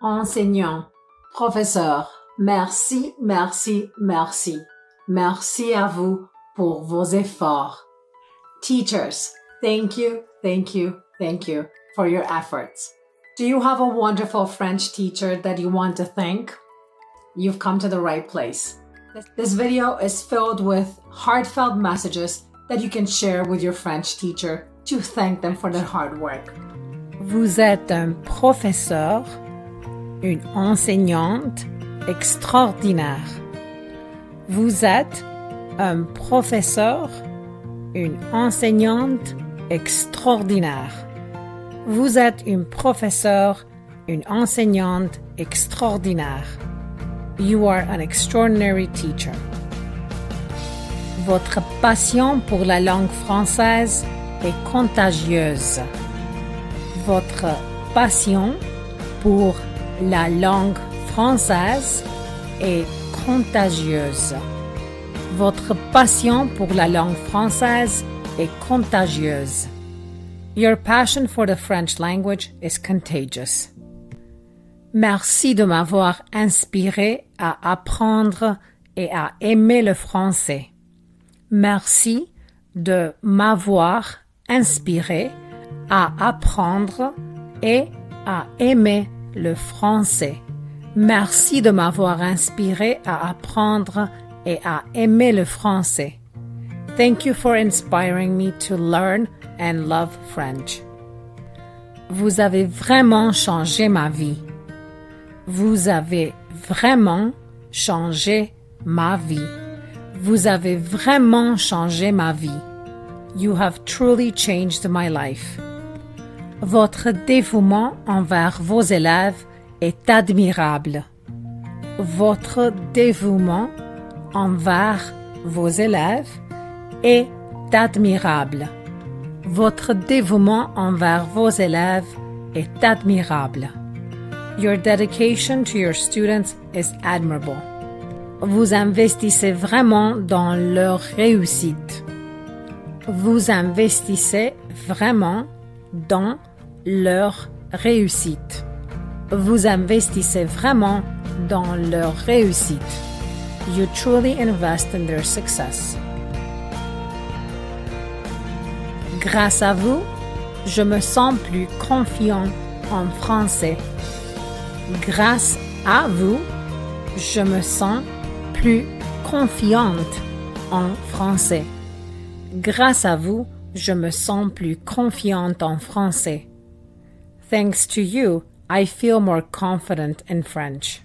enseignant, professeur, merci, merci, merci. Merci à vous pour vos efforts. Teachers, thank you, thank you, thank you for your efforts. Do you have a wonderful French teacher that you want to thank? You've come to the right place. This video is filled with heartfelt messages that you can share with your French teacher to thank them for their hard work. Vous êtes un professeur, une enseignante extraordinaire. Vous êtes un professeur, une enseignante extraordinaire. Vous êtes une professeure, une enseignante extraordinaire. You are an extraordinary teacher. Votre passion pour la langue française est contagieuse. Votre passion pour la langue française est contagieuse. Votre passion pour la langue française est contagieuse. Your passion for the French language is contagious. Merci de m'avoir inspiré à apprendre et à aimer le français. Merci de m'avoir inspiré à apprendre et à aimer le français. Merci de m'avoir inspiré à apprendre et à aimer le français. Thank you for inspiring me to learn and love French. Vous avez vraiment changé ma vie. Vous avez vraiment changé ma vie. Vous avez vraiment changé ma vie. You have truly changed my life. Votre dévouement envers vos élèves est admirable. Votre dévouement envers vos élèves est admirable. Votre dévouement envers vos élèves est admirable. Your dedication to your students is admirable. Vous investissez vraiment dans leur réussite. Vous investissez vraiment dans leur réussite. Vous investissez vraiment dans leur réussite. You truly invest in their success. Grâce à vous, je me sens plus confiant en français. Grâce à vous, je me sens plus confiante en français. Grâce à vous, je me sens plus confiante en français. Thanks to you, I feel more confident in French.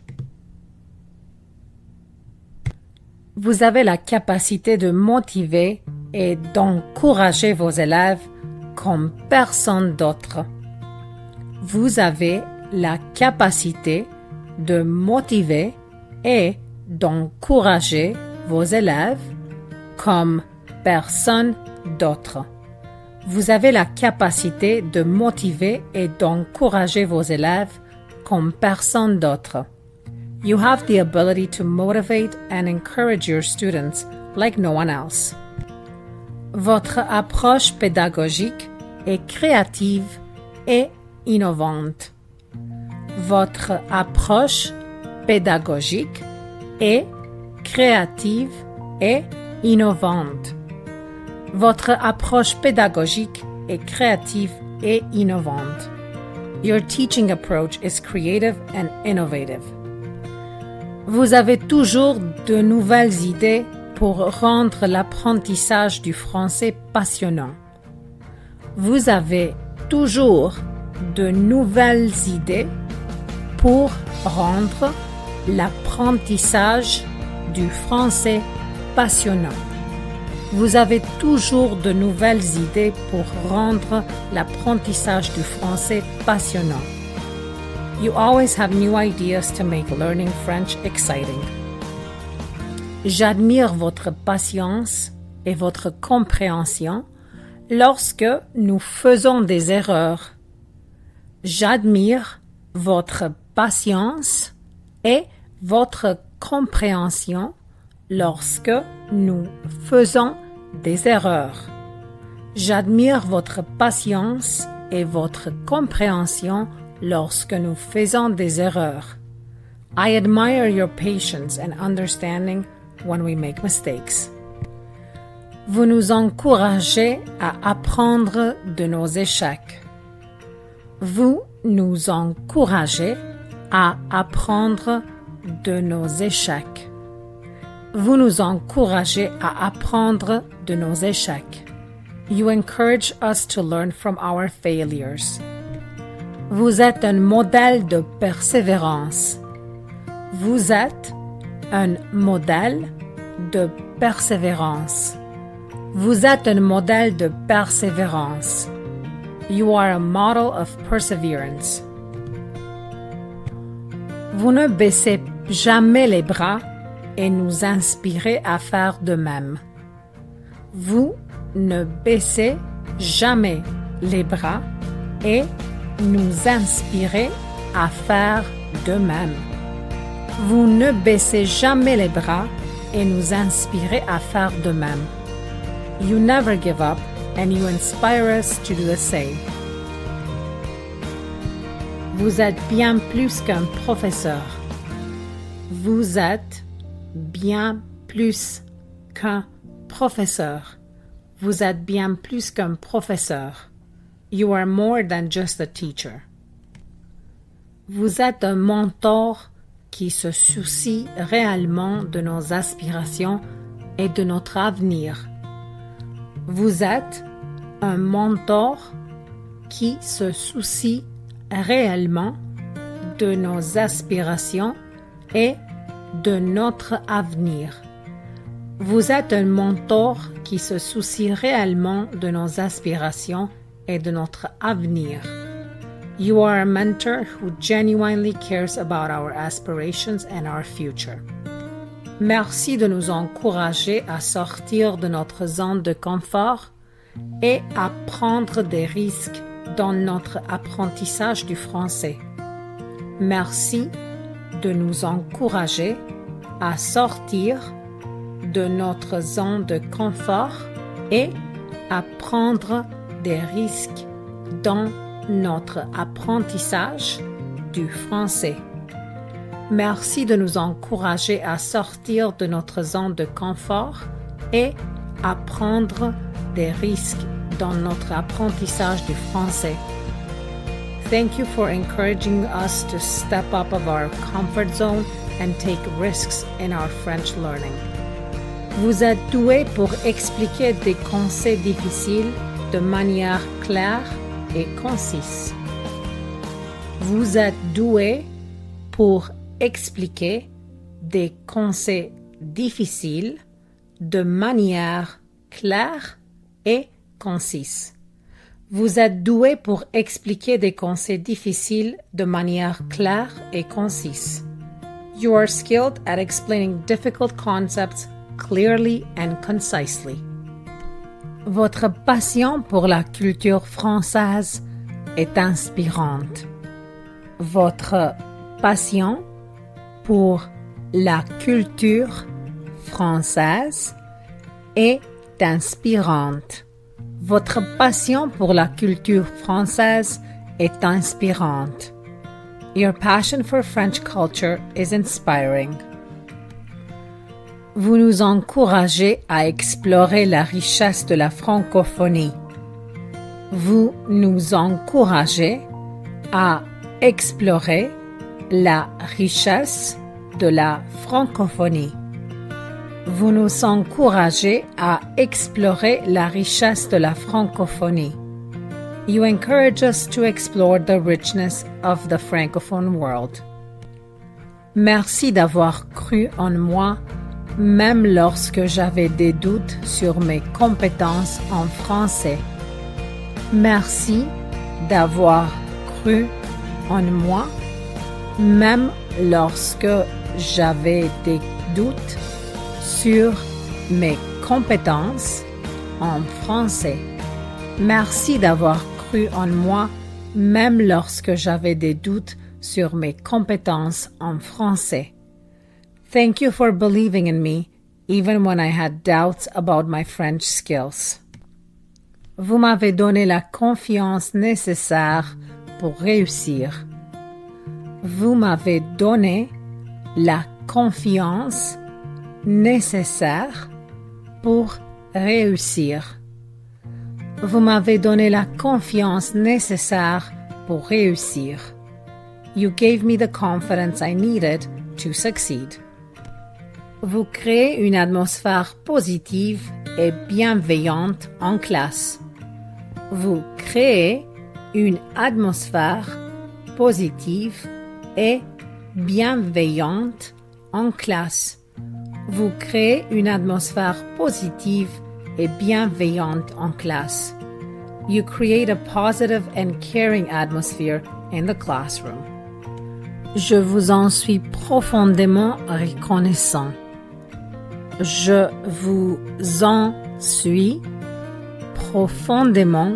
Vous avez la capacité de motiver et d'encourager vos élèves comme personne d'autre. Vous avez la capacité de motiver et d'encourager vos élèves comme personne d'autre. Vous avez la capacité de motiver et d'encourager vos élèves comme personne d'autre. You have the ability to motivate and encourage your students like no one else. Votre approche pédagogique est créative et innovante. Votre approche pédagogique est créative et innovante. Votre approche pédagogique est créative et innovante. Your teaching approach is creative and innovative. Vous avez toujours de nouvelles idées pour rendre l'apprentissage du français passionnant. Vous avez toujours de nouvelles idées pour rendre l'apprentissage du français passionnant. Vous avez toujours de nouvelles idées pour rendre l'apprentissage du français passionnant. You always have new ideas to make learning French exciting. J'admire votre patience et votre compréhension lorsque nous faisons des erreurs. J'admire votre patience et votre compréhension lorsque nous faisons des erreurs. J'admire votre patience et votre compréhension lorsque nous faisons des erreurs. I admire your patience and understanding when we make mistakes. Vous nous encouragez à apprendre de nos échecs. Vous nous encouragez à apprendre de nos échecs. Vous nous encouragez à apprendre de nos échecs. You encourage us to learn from our failures. Vous êtes un modèle de persévérance. Vous êtes un modèle de persévérance. Vous êtes un modèle de persévérance. You are a model of perseverance. Vous ne baissez jamais les bras et nous inspirez à faire de même. Vous ne baissez jamais les bras et nous inspirez à faire de même. Vous ne baissez jamais les bras et nous inspirez à faire de même. You never give up and you inspire us to do the same. Vous êtes bien plus qu'un professeur. Vous êtes bien plus qu'un professeur. Vous êtes bien plus qu'un professeur. You are more than just a teacher. Vous êtes un mentor qui se soucie réellement de nos aspirations et de notre avenir. Vous êtes un mentor qui se soucie réellement de nos aspirations et de notre avenir. Vous êtes un mentor qui se soucie réellement de nos aspirations et de notre avenir. You are a mentor who genuinely cares about our aspirations and our future. Merci de nous encourager à sortir de notre zone de confort et à prendre des risques dans notre apprentissage du français. Merci de nous encourager à sortir de notre zone de confort et à prendre des risques dans notre apprentissage du français. Merci de nous encourager à sortir de notre zone de confort et à prendre des risques dans notre apprentissage du français. Thank you for encouraging us to step up of our comfort zone and take risks in our French learning. Vous êtes doué pour expliquer des concepts difficiles de manière claire et concise. Vous êtes doué pour expliquer des concepts difficiles de manière claire et concise. Vous êtes doué pour expliquer des concepts difficiles de manière claire et concise. You are skilled at explaining difficult concepts clearly and concisely. Votre passion pour la culture française est inspirante. Votre passion pour la culture française est inspirante. Votre passion pour la culture française est inspirante. Your passion for French culture is inspiring. Vous nous encouragez à explorer la richesse de la francophonie. Vous nous encouragez à explorer la richesse de la francophonie. Vous nous encouragez à explorer la richesse de la francophonie. You encourage us to explore the richness of the francophone world. Merci d'avoir cru en moi, même lorsque j'avais des doutes sur mes compétences en français. Merci d'avoir cru en moi, même lorsque j'avais des doutes sur mes compétences en français. Merci d'avoir cru en moi, même lorsque j'avais des doutes sur mes compétences en français. Thank you for believing in me, even when I had doubts about my French skills. Vous m'avez donné la confiance nécessaire pour réussir. Vous m'avez donné la confiance nécessaire pour réussir. Vous m'avez donné la confiance nécessaire pour réussir. You gave me the confidence I needed to succeed. Vous créez une atmosphère positive et bienveillante en classe. Vous créez une atmosphère positive et bienveillante en classe. Vous créez une atmosphère positive et bienveillante en classe. You create a positive and caring atmosphere in the classroom. Je vous en suis profondément reconnaissant. Je vous en suis profondément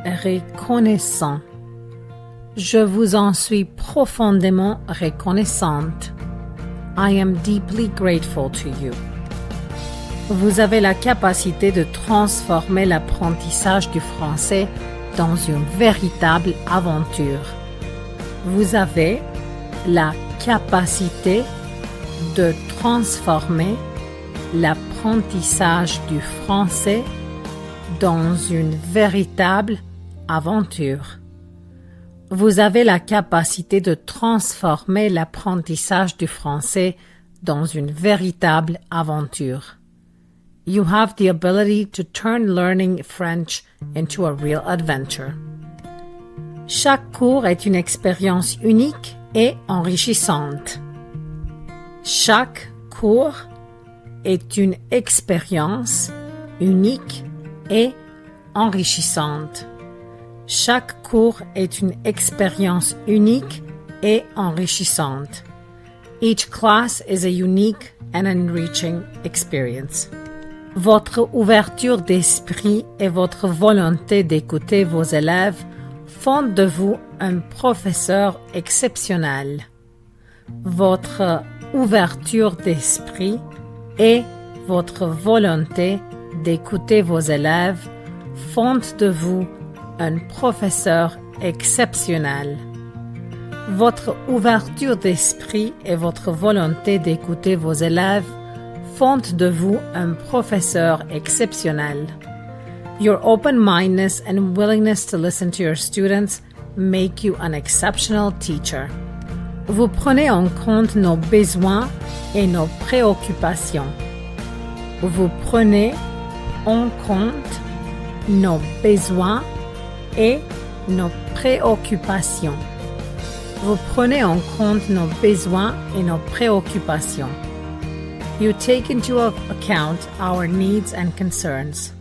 reconnaissant. Je vous en suis profondément reconnaissante. I am deeply grateful to you. Vous avez la capacité de transformer l'apprentissage du français dans une véritable aventure. Vous avez la capacité de transformer l'apprentissage du français dans une véritable aventure. Vous avez la capacité de transformer l'apprentissage du français dans une véritable aventure. You have the ability to turn learning French into a real adventure. Chaque cours est une expérience unique et enrichissante. Chaque cours est une expérience unique et enrichissante. Chaque cours est une expérience unique et enrichissante. Each class is a unique and enriching experience. Votre ouverture d'esprit et votre volonté d'écouter vos élèves font de vous un professeur exceptionnel. Votre ouverture d'esprit et votre volonté d'écouter vos élèves font de vous un professeur exceptionnel. Votre ouverture d'esprit et votre volonté d'écouter vos élèves font de vous un professeur exceptionnel. Your open-mindedness and willingness to listen to your students make you an exceptional teacher. Vous prenez en compte nos besoins et nos préoccupations. Vous prenez en compte nos besoins et nos préoccupations. Vous prenez en compte nos besoins et nos préoccupations. You take into account our needs and concerns.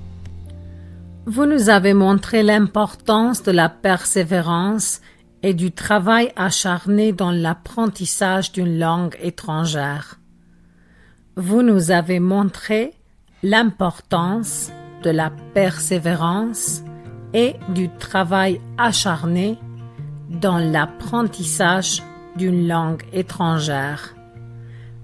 Vous nous avez montré l'importance de la persévérance et du travail acharné dans l'apprentissage d'une langue étrangère. Vous nous avez montré l'importance de la persévérance et du travail acharné dans l'apprentissage d'une langue étrangère.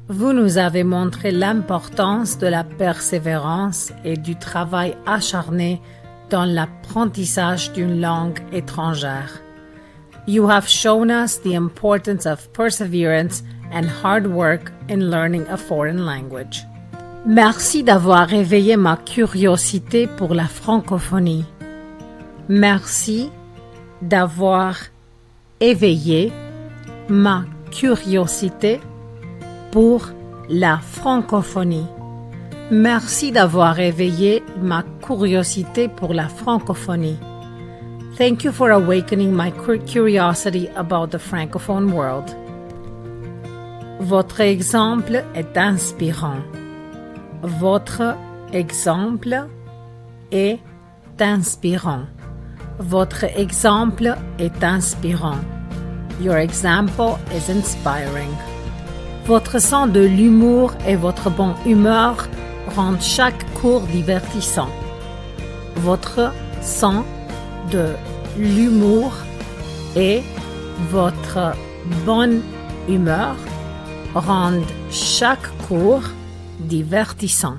Vous nous avez montré l'importance de la persévérance et du travail acharné dans l'apprentissage d'une langue étrangère. You have shown us the importance of perseverance and hard work in learning a foreign language. Merci d'avoir éveillé ma curiosité pour la francophonie. Merci d'avoir éveillé ma curiosité pour la francophonie. Merci d'avoir éveillé ma curiosité pour la francophonie. Thank you for awakening my curiosity about the francophone world. Votre exemple est inspirant. Votre exemple est inspirant. Votre exemple est inspirant. Your example is inspiring. Votre sens de l'humour et votre bonne humeur rendent chaque cours divertissant. Votre sens de l'humour et votre bonne humeur rendent chaque cours divertissant.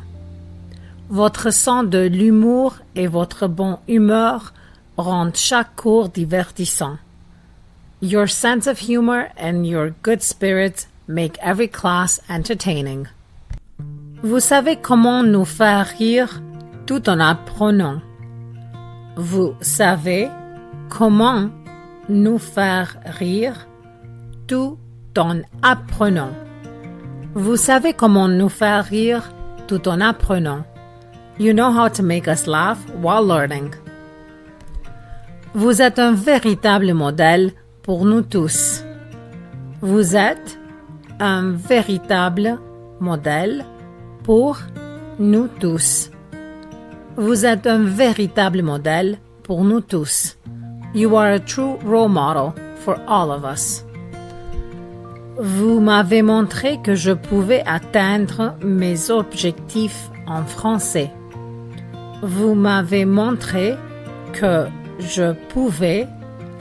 Votre sens de l'humour et votre bonne humeur rendent chaque cours divertissant. Your sense of humor and your good spirit make every class entertaining. Vous savez comment nous faire rire tout en apprenant. Vous savez comment nous faire rire tout en apprenant. Vous savez comment nous faire rire tout en apprenant. You know how to make us laugh while learning. Vous êtes un véritable modèle pour nous tous. Vous êtes un véritable modèle pour nous tous. Vous êtes un véritable modèle pour nous tous. You are a true role model for all of us. Vous m'avez montré que je pouvais atteindre mes objectifs en français. Vous m'avez montré que je pouvais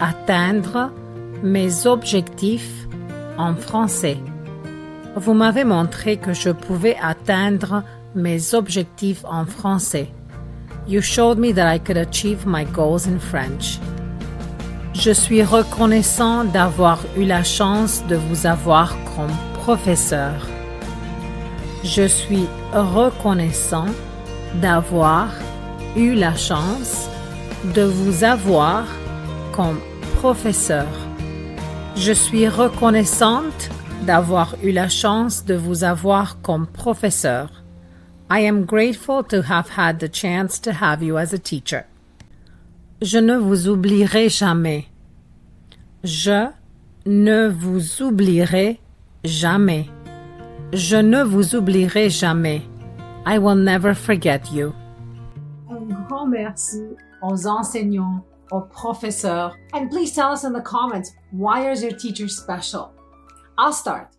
atteindre mes objectifs en français. Vous m'avez montré que je pouvais atteindre mes objectifs en français. You showed me that I could achieve my goals in French. Je suis reconnaissant d'avoir eu la chance de vous avoir comme professeur. Je suis reconnaissant d'avoir eu la chance de vous avoir comme professeur. Je suis reconnaissante d'avoir eu la chance de vous avoir comme professeur. I am grateful to have had the chance to have you as a teacher. Je ne vous oublierai jamais. Je ne vous oublierai jamais. Je ne vous oublierai jamais. I will never forget you. Un grand merci aux enseignants, aux professeurs. And please tell us in the comments, why is your teacher special? I'll start.